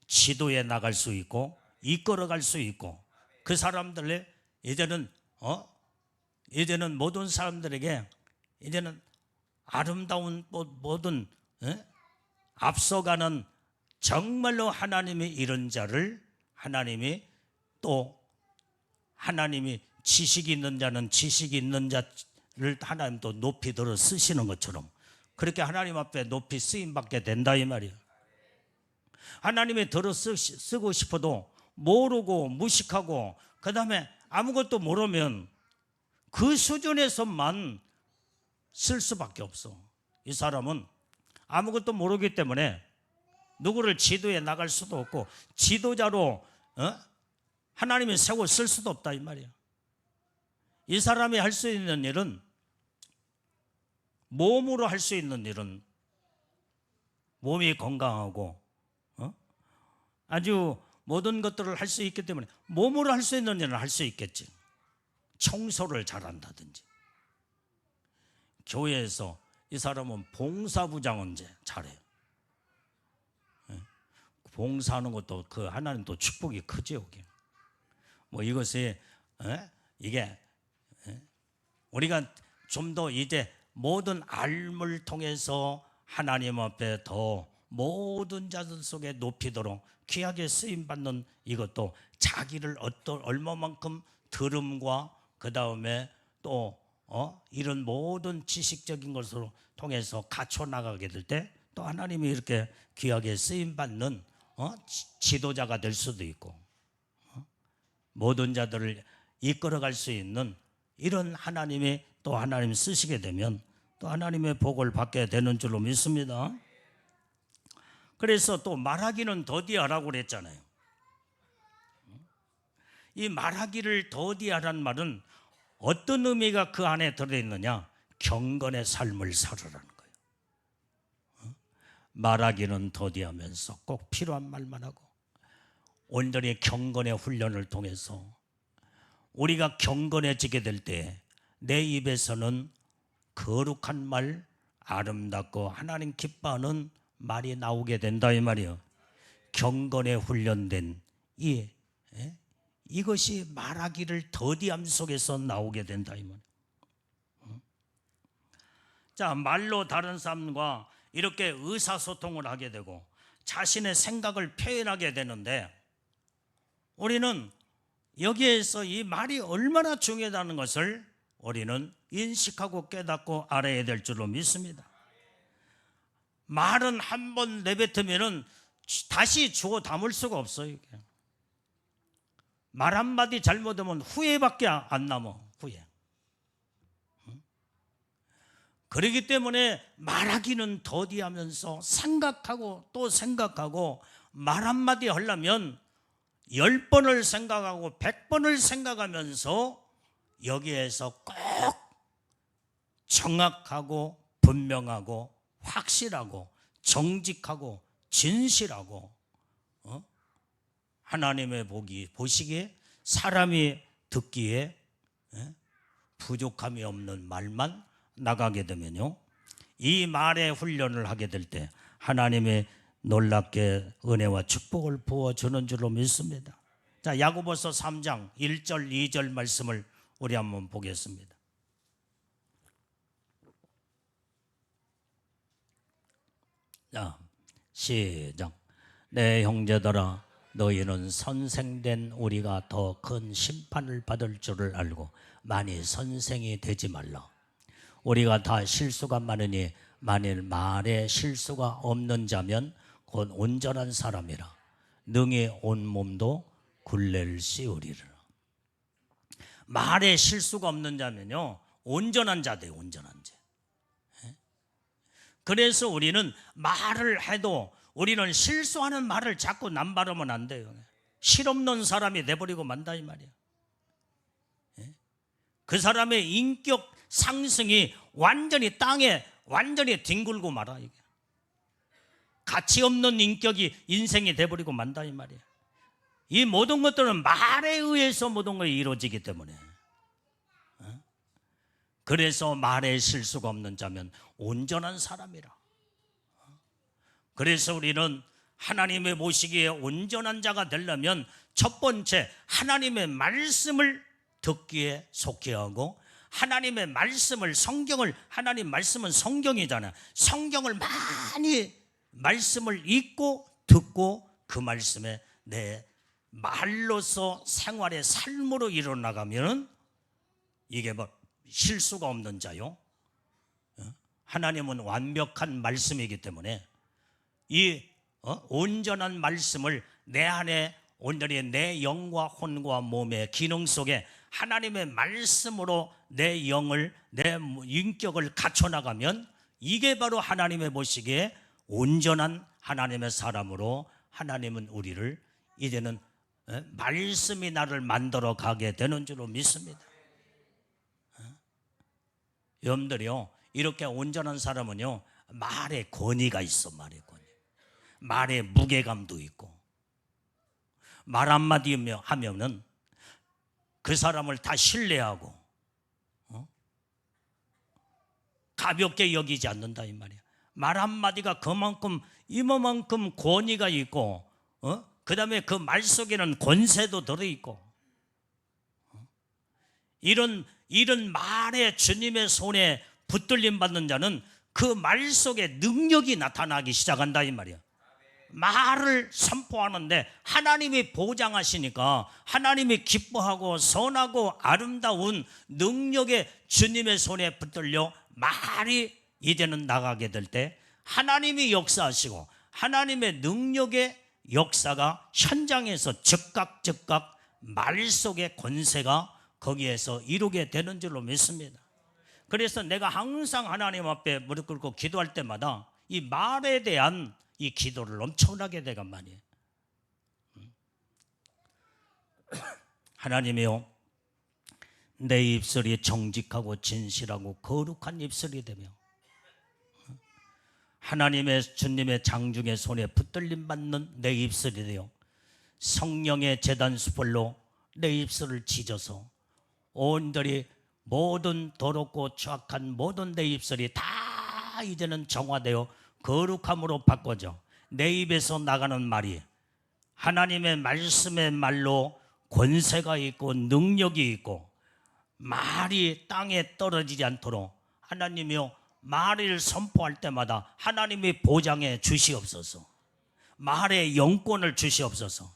지도해 나갈 수 있고 이끌어갈 수 있고, 그 사람들의 이제는 모든 사람들에게 이제는 아름다운 모든 앞서가는 정말로 하나님의 이런 자를 하나님이 지식이 있는 자는 지식이 있는 자를 하나님도 높이 들어 쓰시는 것처럼 그렇게 하나님 앞에 높이 쓰임 받게 된다 이 말이에요. 하나님이 들어 쓰고 싶어도 모르고 무식하고 그 다음에 아무것도 모르면 그 수준에서만 쓸 수밖에 없어. 이 사람은 아무것도 모르기 때문에 누구를 지도해 나갈 수도 없고 지도자로 하나님이 세워 쓸 수도 없다 이 말이야. 이 사람이 할 수 있는 일은, 몸으로 할 수 있는 일은 몸이 건강하고 아주 모든 것들을 할 수 있기 때문에 몸으로 할 수 있는 일은 할 수 있겠지. 청소를 잘한다든지, 교회에서 이 사람은 봉사부장은 잘해요. 봉사하는 것도 그 하나님 또 축복이 크죠. 여기 뭐 이것이 이게 우리가 좀 더 이제 모든 알물 통해서 하나님 앞에 더 모든 자들 속에 높이도록 귀하게 쓰임 받는 이것도 자기를 얼마만큼 들음과 그 다음에 또 이런 모든 지식적인 것으로 통해서 갖춰 나가게 될 때 또 하나님이 이렇게 귀하게 쓰임 받는 지도자가 될 수도 있고 모든 자들을 이끌어갈 수 있는 이런 하나님이 또 하나님 쓰시게 되면 또 하나님의 복을 받게 되는 줄로 믿습니다. 그래서 또 말하기는 더디하라고 그랬잖아요. 이 말하기를 더디하라는 말은 어떤 의미가 그 안에 들어있느냐? 경건의 삶을 살으라는 거예요. 말하기는 더디하면서 꼭 필요한 말만 하고 온전히 경건의 훈련을 통해서 우리가 경건해지게 될 때 내 입에서는 거룩한 말, 아름답고 하나님 기뻐하는 말이 나오게 된다 이 말이에요. 경건에 훈련된 이것이 말하기를 더디함 속에서 나오게 된다 이 말이에요. 자, 말로 다른 사람과 이렇게 의사소통을 하게 되고 자신의 생각을 표현하게 되는데 우리는 여기에서 이 말이 얼마나 중요하다는 것을 우리는 인식하고 깨닫고 알아야 될 줄로 믿습니다. 말은 한 번 내뱉으면 다시 주워 담을 수가 없어요. 말 한마디 잘못하면 후회밖에 안 남아. 후회. 그렇기 때문에 말하기는 더디하면서 생각하고 또 생각하고 말 한마디 하려면 10번을 생각하고 100번을 생각하면서 여기에서 꼭 정확하고 분명하고 확실하고 정직하고 진실하고 하나님의 보시기에 사람이 듣기에 부족함이 없는 말만 나가게 되면요, 이 말의 훈련을 하게 될 때 하나님의 놀랍게 은혜와 축복을 부어주는 줄로 믿습니다. 자, 야고보서 3장 1절 2절 말씀을 우리 한번 보겠습니다. 자, 시작. 내 형제들아, 너희는 선생된 우리가 더 큰 심판을 받을 줄을 알고 만일 선생이 되지 말라. 우리가 다 실수가 많으니 만일 말에 실수가 없는 자면 곧 온전한 사람이라 능히 온 몸도 굴레를 씌우리라. 말에 실수가 없는 자면요, 온전한 자 돼요. 온전한 자. 그래서 우리는 말을 해도 우리는 실수하는 말을 자꾸 남발하면 안 돼요. 실없는 사람이 돼버리고 만다 이 말이야. 그 사람의 인격 상승이 완전히 땅에 완전히 뒹굴고 말아. 이게 가치 없는 인격이 인생이 돼버리고 만다 이 말이야. 이 모든 것들은 말에 의해서 모든 것이 이루어지기 때문에 그래서 말에 실수가 없는 자면 온전한 사람이라. 그래서 우리는 하나님의 보시기에 온전한 자가 되려면 첫 번째 하나님의 말씀을 듣기에 속히 하고 하나님의 말씀을 성경을 하나님 말씀은 성경이잖아. 성경을 많이 말씀을 읽고 듣고 그 말씀에 내 말로서 생활의 삶으로 일어나가면 이게 뭐 실수가 없는 자요. 하나님은 완벽한 말씀이기 때문에 이 온전한 말씀을 내 안에 온전히 내 영과 혼과 몸의 기능 속에 하나님의 말씀으로 내 영을 내 인격을 갖춰나가면 이게 바로 하나님의 보시기에 온전한 하나님의 사람으로 하나님은 우리를 이제는 말씀이 나를 만들어 가게 되는 줄로 믿습니다. 여러분들이요, 이렇게 온전한 사람은요, 말에 권위가 있어. 말에 권위, 말에 무게감도 있고, 말 한마디 하면은 그 사람을 다 신뢰하고 가볍게 여기지 않는다 이 말이야. 말 한마디가 그만큼 이만큼 권위가 있고, 그 다음에 그 말 속에는 권세도 들어있고, 이런 말에 주님의 손에 붙들림 받는 자는 그 말 속에 능력이 나타나기 시작한다 이 말이야. 말을 선포하는데 하나님이 보장하시니까 하나님이 기뻐하고 선하고 아름다운 능력의 주님의 손에 붙들려 말이 이제는 나가게 될 때 하나님이 역사하시고 하나님의 능력의 역사가 현장에서 즉각 말 속의 권세가 거기에서 이루게 되는 줄로 믿습니다. 그래서 내가 항상 하나님 앞에 무릎 꿇고 기도할 때마다 이 말에 대한 이 기도를 엄청나게 되간 말이에요. 하나님이요, 내 입술이 정직하고 진실하고 거룩한 입술이 되며 하나님의 주님의 장중의 손에 붙들림 받는 내 입술이 되어 성령의 제단 수풀로 내 입술을 찢어서 온전히 모든 더럽고 추악한 모든 내 입술이 다 이제는 정화되어 거룩함으로 바꿔져 내 입에서 나가는 말이 하나님의 말씀의 말로 권세가 있고 능력이 있고 말이 땅에 떨어지지 않도록 하나님이요, 말을 선포할 때마다 하나님이 보장해 주시옵소서. 말에 영권을 주시옵소서.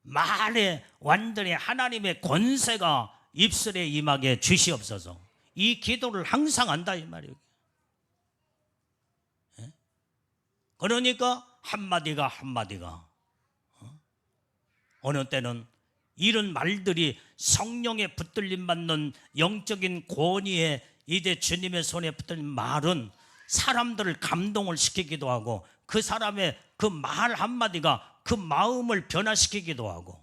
말에 완전히 하나님의 권세가 입술에 임하게 주시옵소서. 이 기도를 항상 한다 이 말이에요. 그러니까 한마디가 어느 때는 이런 말들이 성령에 붙들림 받는 영적인 권위에 이제 주님의 손에 붙들린 말은 사람들을 감동을 시키기도 하고 그 사람의 그 말 한마디가 그 마음을 변화시키기도 하고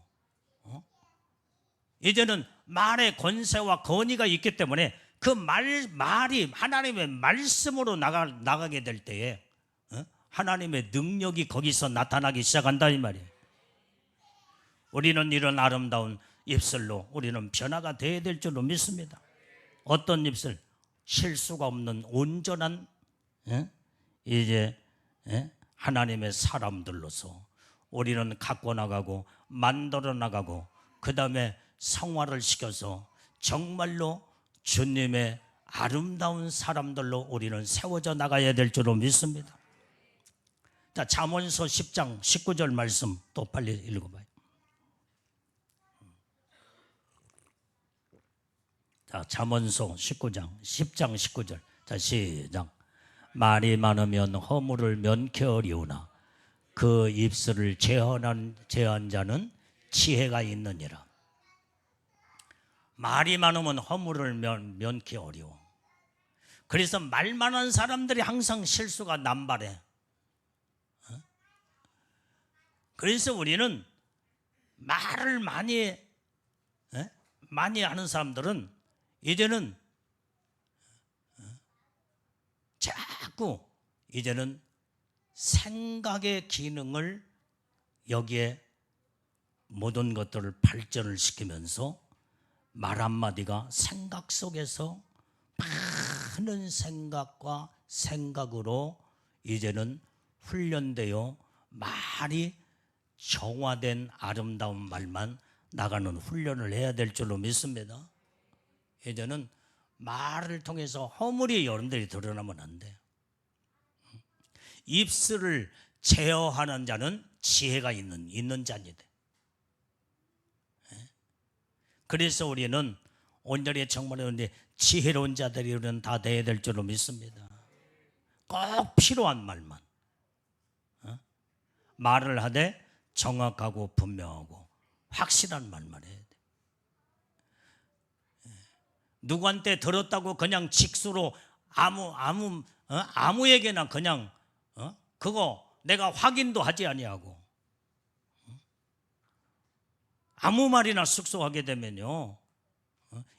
이제는 말의 권세와 권위가 있기 때문에 그 말이 하나님의 말씀으로 나가게 될 때에 하나님의 능력이 거기서 나타나기 시작한다 이 말이에요. 우리는 이런 아름다운 입술로 우리는 변화가 되어야 될 줄로 믿습니다. 어떤 입술? 실수가 없는 온전한 이제 하나님의 사람들로서 우리는 갖고 나가고 만들어 나가고 그 다음에 성화를 시켜서 정말로 주님의 아름다운 사람들로 우리는 세워져 나가야 될 줄로 믿습니다. 자, 잠언서 10장 19절 말씀 또 빨리 읽어봐요. 자, 잠언서 10장 19절. 자, 시작. 말이 많으면 허물을 면케 어리우나 그 입술을 제한 자는 지혜가 있느니라. 말이 많으면 허물을 면케 어려워. 그래서 말 많은 사람들이 항상 실수가 남발해. 그래서 우리는 말을 많이 하는 사람들은 이제는 자꾸 이제는 생각의 기능을 여기에 모든 것들을 발전을 시키면서 말 한마디가 생각 속에서 많은 생각과 생각으로 이제는 훈련되어 말이 정화된 아름다운 말만 나가는 훈련을 해야 될 줄로 믿습니다. 이제는 말을 통해서 허물이 여러분들이 드러나면 안 돼요. 입술을 제어하는 자는 지혜가 있는 자니다. 그래서 우리는 온전히 정말 지혜로운 자들이 우리는 다 돼야 될 줄로 믿습니다. 꼭 필요한 말만 말을 하되 정확하고 분명하고 확실한 말만 해야 돼. 누구한테 들었다고 그냥 직수로 아무 아무에게나 그냥 그거 내가 확인도 하지 아니하고 아무 말이나 쑥쑥하게 되면요,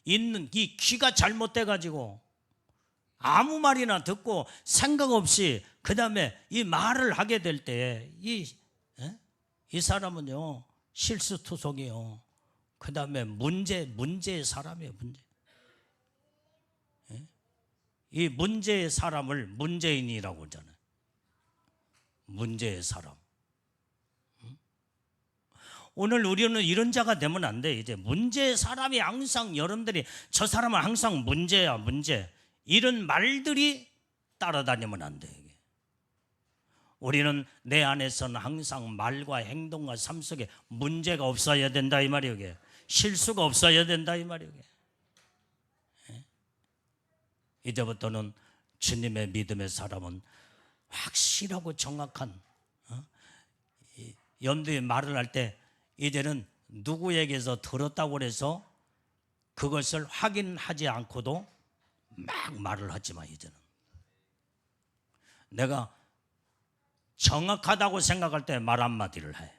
있는 이 귀가 잘못돼 가지고 아무 말이나 듣고 생각 없이 그 다음에 이 말을 하게 될 때 이 사람은요 실수투성이요. 그 다음에 문제의 사람이에요. 이 문제의 사람을 문재인이라고 하잖아요. 문제의 사람. 오늘 우리는 이런 자가 되면 안 돼. 이제 문제의 사람이 항상 여러분들이 저 사람은 항상 문제야 문제, 이런 말들이 따라다니면 안 돼. 우리는 내 안에서는 항상 말과 행동과 삶 속에 문제가 없어야 된다 이 말이에요. 이게 실수가 없어야 된다 이 말이에요. 이제부터는 주님의 믿음의 사람은 확실하고 정확한 염두에 말을 할 때 이제는 누구에게서 들었다고 해서 그것을 확인하지 않고도 막 말을 하지만 이제는 내가 정확하다고 생각할 때 말 한마디를 해.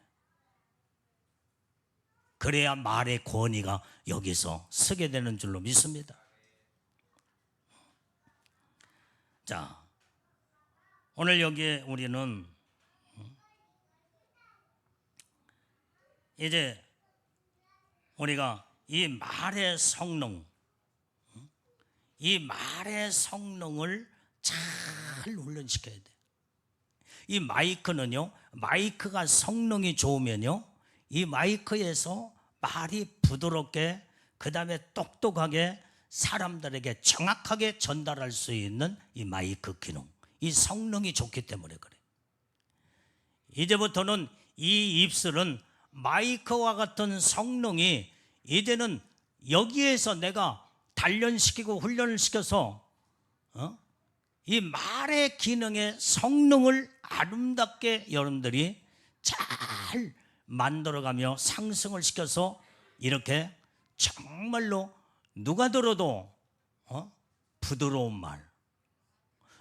그래야 말의 권위가 여기서 서게 되는 줄로 믿습니다. 자, 오늘 여기에 우리는 이제 우리가 이 말의 성능, 이 말의 성능을 잘 훈련시켜야 돼. 이 마이크는요, 마이크가 성능이 좋으면요, 이 마이크에서 말이 부드럽게 그 다음에 똑똑하게 사람들에게 정확하게 전달할 수 있는 이 마이크 기능, 이 성능이 좋기 때문에 그래. 이제부터는 이 입술은 마이크와 같은 성능이 이제는 여기에서 내가 단련시키고 훈련을 시켜서 이 말의 기능의 성능을 아름답게 여러분들이 잘 만들어가며 상승을 시켜서 이렇게 정말로 누가 들어도 부드러운 말,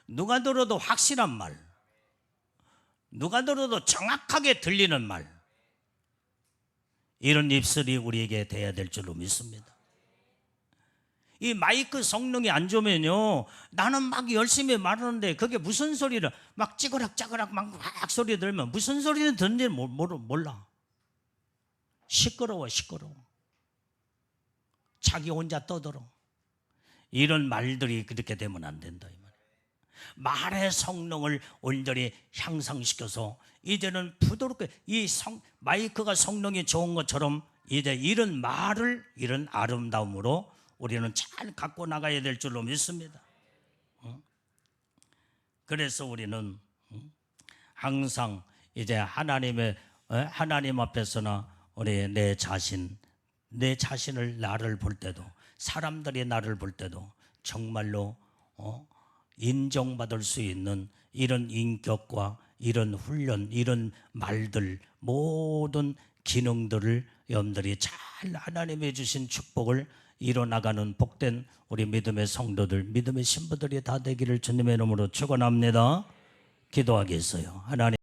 누가 들어도 확실한 말, 누가 들어도 정확하게 들리는 말, 이런 입술이 우리에게 돼야 될 줄로 믿습니다. 이 마이크 성능이 안 좋으면요, 나는 막 열심히 말하는데 그게 무슨 소리를 막 찌그락짜그락 막 소리 들으면 무슨 소리를 듣는지 몰라. 시끄러워. 자기 혼자 떠들어. 이런 말들이 그렇게 되면 안 된다 이 말이에요. 말의 성능을 온전히 향상시켜서 이제는 부드럽게 이 마이크가 성능이 좋은 것처럼 이제 이런 말을 이런 아름다움으로 우리는 잘 갖고 나가야 될 줄로 믿습니다. 그래서 우리는 항상 이제 하나님 앞에서나 우리 내 자신을 나를 볼 때도 사람들이 나를 볼 때도 정말로 인정받을 수 있는 이런 인격과 이런 훈련, 이런 말들, 모든 기능들을 여러분들이 잘 하나님이 주신 축복을 이뤄나가는 복된 우리 믿음의 성도들, 믿음의 신부들이 다 되기를 주님의 이름으로 축원합니다. 기도하겠어요. 하나님.